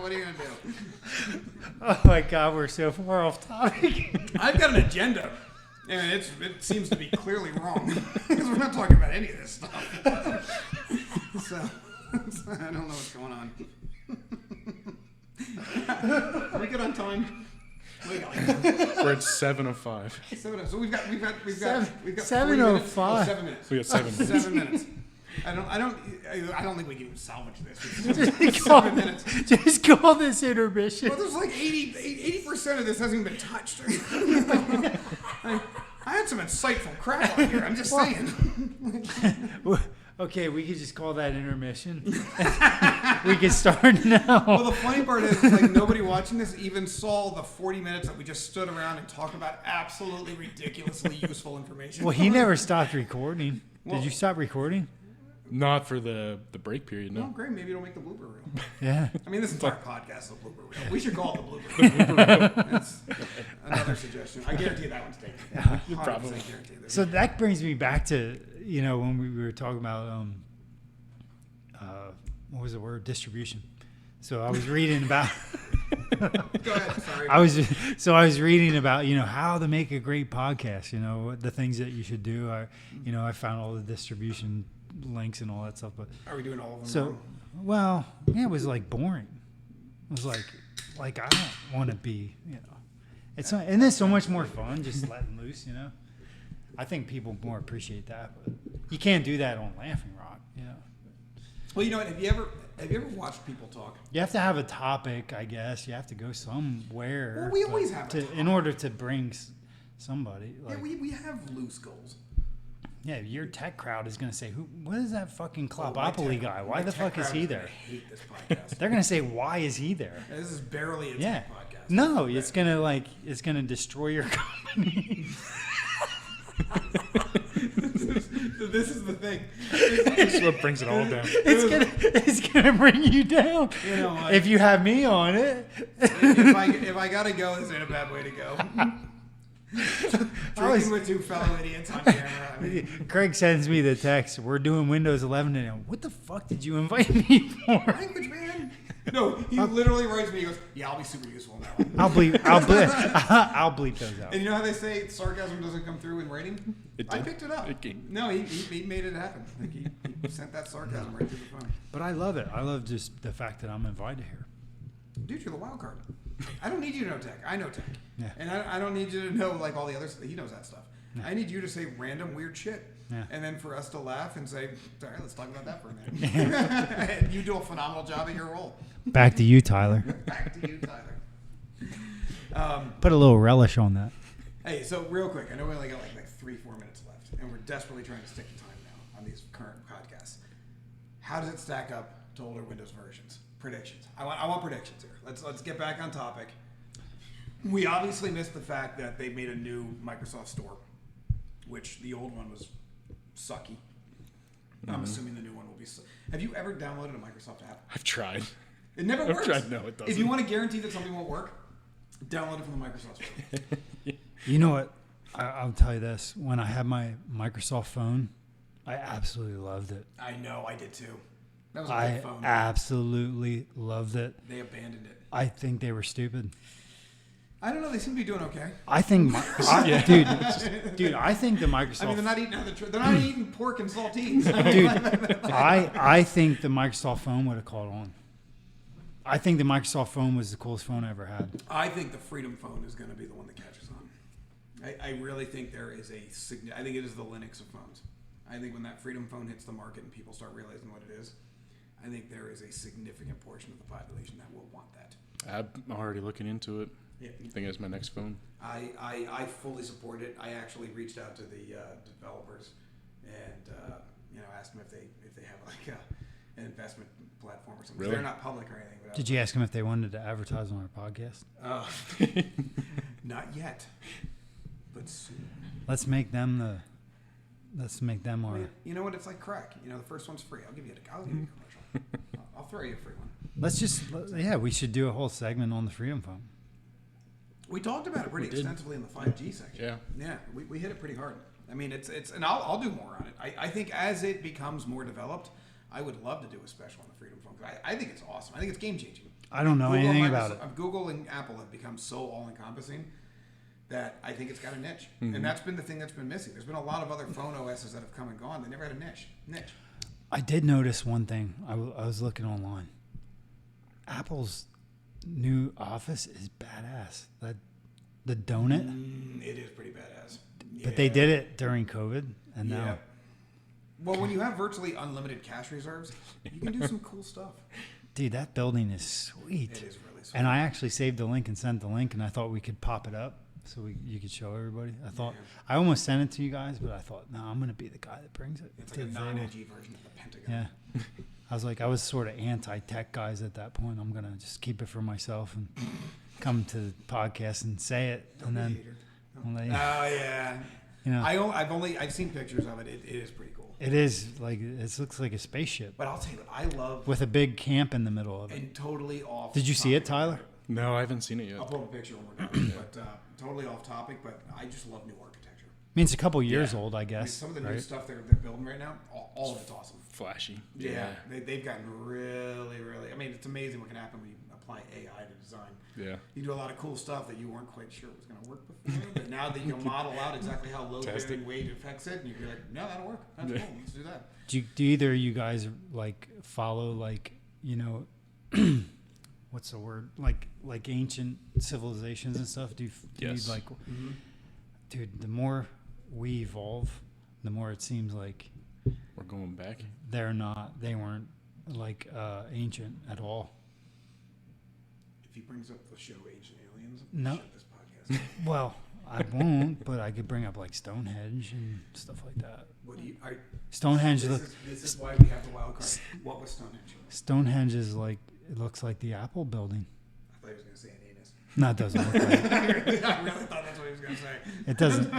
what are you going to do? Oh my God, we're so far off topic. I've got an agenda. And it seems to be clearly wrong. Because we're not talking about any of this stuff. So I don't know what's going on. Are we good on time? We're at 7:05. 7. So we've got 40 minutes. 7:05. Oh, 7 minutes. We got 7 minutes. 7 minutes. I don't think we can even salvage this. 7 minutes. Just call this intermission. Well, there's like 80% of this hasn't even been touched. I had some insightful crap on here. I'm just saying. Okay, we could just call that intermission. We can start now. Well, the funny part is, like, nobody watching this even saw the 40 minutes that we just stood around and talked about absolutely ridiculously useful information. Well, he never stopped recording. Well- Did you stop recording? Not for the break period, No, no. great. Maybe it'll make the blooper reel. Yeah. I mean, this entire podcast is a blooper reel. We should call it the blooper reel. That's another suggestion. I guarantee that one's taken. 100% Probably. guarantee that. So that brings me back to, when we were talking about, what was the word? Distribution. So I was reading about... Go ahead. Sorry. I was reading about, how to make a great podcast, the things that you should do. I found all the distribution links and all that stuff, but Are we doing all of them so, wrong? well, yeah, it was like boring. It was like I don't want to be, it's not, and it's so much more fun just letting loose, I think people more appreciate that, but you can't do that on Laughing Rock, Well, you know what? Have you ever watched people talk? You have to have a topic, I guess. You have to go somewhere. Well, we always have a in order to bring somebody. Yeah, Like, we have loose goals. yeah, your tech crowd is going to say, what is that fucking My Klopopoly tech- guy? my Why the tech fuck is crowd he gonna there? hate this podcast. They're going to say, why is he there? This is barely a Yeah. tech podcast. No, it's going to it's going to destroy your company. This is the thing. This is what brings it all down. it's gonna bring you down. Like, If you have me on it. if I gotta go, this ain't a bad way to go. Drinking with two fellow idiots on camera. I mean, Craig sends me the text. We're doing Windows 11 today. What the fuck did you invite me for? language, man. No, he literally writes me. He goes, "Yeah, I'll be super useful in that one." I'll bleep those out. And you know how they say sarcasm doesn't come through in writing? It I did. picked it up. It came. No, he made it happen. Like he sent that sarcasm right through the phone. But I love it. I love just the fact that I'm invited here. Dude, you're the wild card. I don't need you to know tech. I know tech. Yeah. And I don't need you to know like all the other stuff. He knows that stuff. Yeah. I need you to say random weird shit. Yeah. And then for us to laugh and say, all right, let's talk about that for a minute. And you do a phenomenal job at your role. Back to you, Tyler. Back to you, Tyler. Put a little relish on that. Hey, so real quick, I know we only got like 3-4 minutes left, and we're desperately trying to stick to time now on these current podcasts. How does it stack up to older Windows versions? Predictions. I want predictions here. Let's get back on topic. We obviously missed the fact that they made a new Microsoft Store, which the old one was sucky. I'm assuming the new one will be. Have you ever downloaded a Microsoft app? I've tried. It never works. tried. No, it doesn't. If you want to guarantee that something won't work, download it from the Microsoft Store. You know what? I'll tell you this. When I had my Microsoft phone, I absolutely loved it. I know, I did too. That was a I good phone. absolutely loved it. They abandoned it. I think they were stupid. I don't know. They seem to be doing okay. I think, dude, I think the Microsoft. I mean, they're not eating they're not eating pork and saltines. Dude, I think the Microsoft phone would have caught on. I think the Microsoft phone was the coolest phone I ever had. I think the Freedom phone is going to be the one that catches on. I really think there is I think it is the Linux of phones. I think when that Freedom phone hits the market and people start realizing what it is, I think there is a significant portion of the population that will want that. I'm already looking into it. Yeah. I think it's my next phone. I fully support it. I actually reached out to the developers and asked them if they have like an investment platform or something. Really? They're not public or anything. But Did you ask them if they wanted to advertise on our podcast? Not yet, but soon. Let's make them our. Well, you know what? It's like crack. The first one's free. I'll give you a commercial. I'll throw you a free one. We should do a whole segment on the Freedom phone. We talked about it pretty extensively in the 5G section. Yeah, we hit it pretty hard. I mean, it's and I'll do more on it. I think as it becomes more developed, I would love to do a special on the Freedom phone. I think it's awesome. I think it's game changing. I don't know anything about it. Google and Apple have become so all encompassing that I think it's got a niche, and that's been the thing that's been missing. There's been a lot of other phone OSs that have come and gone. They never had a niche. I did notice one thing. I was looking online. Apple's new Office is badass. The donut. It is pretty badass. But they did it during COVID, and now. Well, when you have virtually unlimited cash reserves, you can do some cool stuff. Dude, that building is sweet. It is really sweet. And I actually saved the link and sent the link, and I thought we could pop it up so you could show everybody. I almost sent it to you guys, but I thought, no, I'm going to be the guy that brings it. It's like a non-edgy version of the Pentagon. Yeah. I was sort of anti-tech guys at that point. I'm going to just keep it for myself and come to the podcast and say it. Don't be a hater. Well, Oh, yeah. You know, I've seen pictures of it. It is pretty cool. it is like it looks like a spaceship But I'll tell you what I love, with a big camp in the middle of it. and totally off. Did you see it, topic. Tyler? No, I haven't seen it I'll yet. pull up a picture when we're done. But totally off topic. But I just love new architecture. I mean, it's a couple years Yeah. old, I I mean, guess. some of the new right? stuff they're building right now, all of it's awesome. Flashy. Yeah, they've gotten really, really. I mean, it's amazing what can happen when you apply AI to design. Yeah. You do a lot of cool stuff that you weren't quite sure was going to work before, but now that you can model out exactly how load Test bearing it. weight affects it, and you can be like, no, that'll work. That's Yeah. cool. Let's do that. Do either of you guys like follow like you know what's the word like ancient civilizations and stuff? Do you Yes. like dude? The more we evolve, the more it seems like We're going back. they weren't like ancient at all. If he brings up the show Ancient Aliens, No. shut this podcast. Well, I won't, but I could bring up like Stonehenge and stuff like that. What do you? Stonehenge look This is why we have the wild card. What was Stonehenge? Stonehenge is like it looks like the Apple building. I thought he was going to say an anus. No, it doesn't look like it. I really thought that's what he was going to say. It doesn't.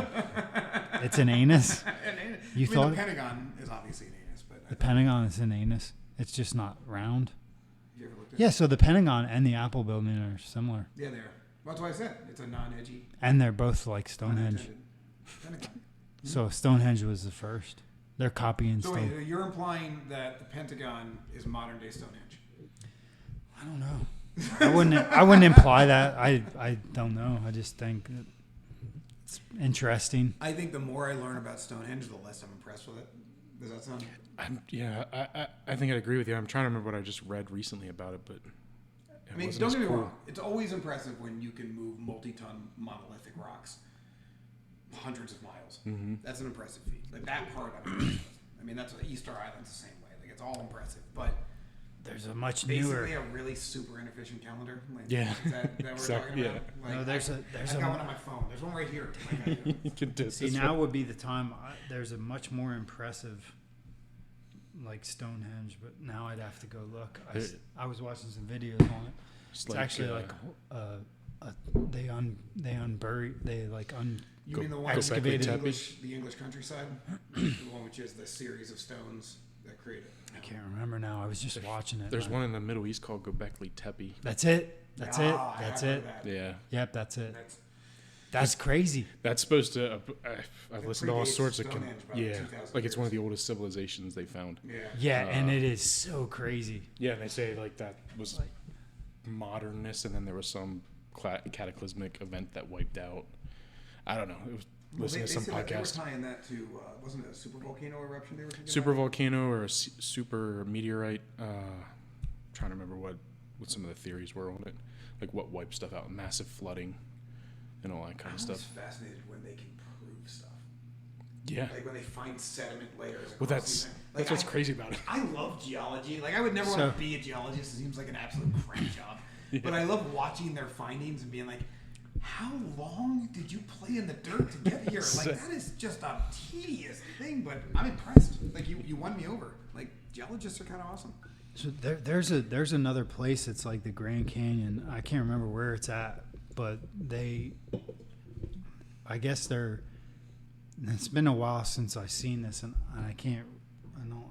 It's an anus. An anus. You I mean, thought- the Pentagon is obviously an anus, but The Pentagon is an anus. It's just not round. have you ever looked at Yeah, so the Pentagon and the Apple building are similar. Yeah, they are. That's why I said it's a non-edgy. And they're both like Stonehenge. unintended Pentagon. So Stonehenge was the first. They're copying So Stone. wait, you're implying that the Pentagon is modern day Stonehenge? I don't know. I wouldn't imply that. I don't know. I just think that it's interesting. I think the more I learn about Stonehenge, the less I'm impressed with it. Does that sound? I think I'd agree with you. I'm trying to remember what I just read recently about it, but I mean, don't get me wrong. It's always impressive when you can move multi-ton monolithic rocks hundreds of miles. Mm-hmm. That's an impressive feat. Like that part, I'm impressed with. I mean, that's Easter Island's the same way. Like it's all impressive, but There's a much basically newer. a really super inefficient calendar. Like, Yeah. is that what we're Exactly, talking about? yeah. Like, No, there's I got one on my phone. There's one right here. Like, You can do See, this now one. would be the time. There's a much more impressive, like Stonehenge, but now I'd have to go look. I was watching some videos on it. Just It's actually like they unburied, they like You Go- mean the one excavated- the English countryside, the one which is the series of stones that created. I can't remember now. I was just watching it. There's one in the Middle East called Göbekli Tepe. That's it. That's it. Ah, I That's have heard it. of that. Yeah, Yep, that's it. That's That's crazy. that's supposed to. I've It listened to all predates sorts of. Stonehenge by Yeah, 2,000 like it's one of the years. oldest civilizations they found. yeah. Yeah, and it is so crazy. Yeah, and they say like that was modernness, and then there was some cataclysmic event that wiped out. I don't know. It was listening to some said that they were podcast. tying that to wasn't it a super volcano eruption they were thinking Super about? volcano or a super meteorite. Trying to remember what some of the theories were on it, like what wiped stuff out, massive flooding, and all that kind I'm of always stuff. fascinated when they can prove stuff. Yeah, Like when they find sediment layers. well, across that's these things. Like, what's crazy about it. I love geology. Like I would never So- want to be a geologist. It seems like an absolute crap job. But I love watching their findings and being like, how long did you play in the dirt to get here? Like that is just a tedious thing, but I'm impressed. Like you won me over. Like geologists are kind of awesome. So there's another place. It's like the Grand Canyon. I can't remember where it's at, but I guess they're. It's been a while since I've seen this, and I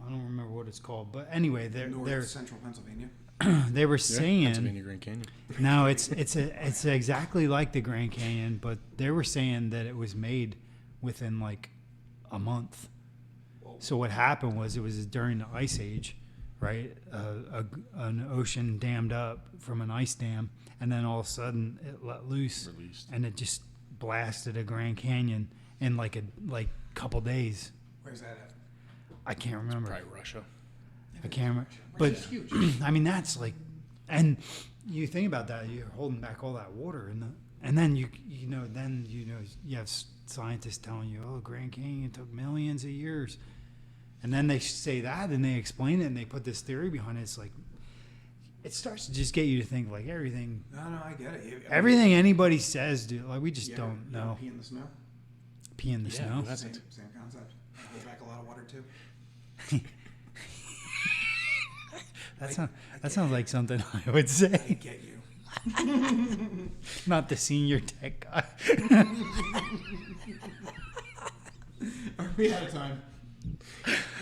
don't remember what it's called. But anyway, North central Pennsylvania. they were Yeah, saying Pennsylvania Grand Canyon. no, it's exactly like the Grand Canyon, but they were saying that it was made within like a month. So what happened was it was during the Ice Age, right? An ocean dammed up from an ice dam, and then all of a sudden it let loose, Released. and it just blasted a Grand Canyon in like a couple days. Where's that at? I can't remember. Probably Russia. I can't remember. But Russia's huge. I mean, that's like, and you think about that, you're holding back all that water, and then you have scientists telling you, oh, Grand Canyon took millions of years, and then they say that, and they explain it, and they put this theory behind it. It's like, it starts to just get you to think like everything, No, I get it. I mean, everything anybody says, dude, like we just you don't ever know. Pee in the snow. Pee in the Yeah, snow. that's Same, it. same concept. I hold back a lot of water too. That sounds like something I would say. I get you. Not the senior tech guy. Are we out of time?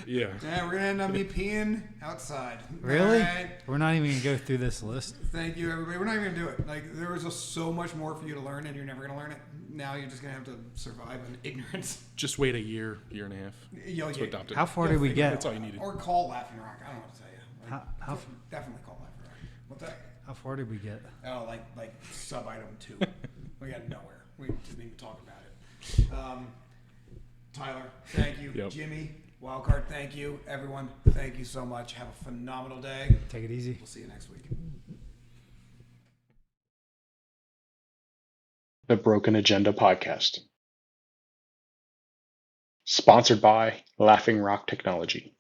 Yeah. Yeah, we're gonna end up me peeing outside. Really? All right. We're not even gonna go through this list. Thank you, everybody. We're not even gonna do it. Like, there was just so much more for you to learn, and you're never gonna learn it. Now you're just gonna have to survive in ignorance. Just wait a year and a half. To adopt it. How far did we get? That's all you needed. Or call Laughing Rock. I don't know what to tell you. Like, How definitely call Laughing Rock. What's that? how far did we get? Oh, like sub item 2. We got nowhere. We didn't even talk about it. Tyler, thank you. Yep. Jimmy, Wildcard, thank you. Everyone, thank you so much. Have a phenomenal day. Take it easy. We'll see you next week. The Broken Agenda Podcast. Sponsored by Laughing Rock Technology.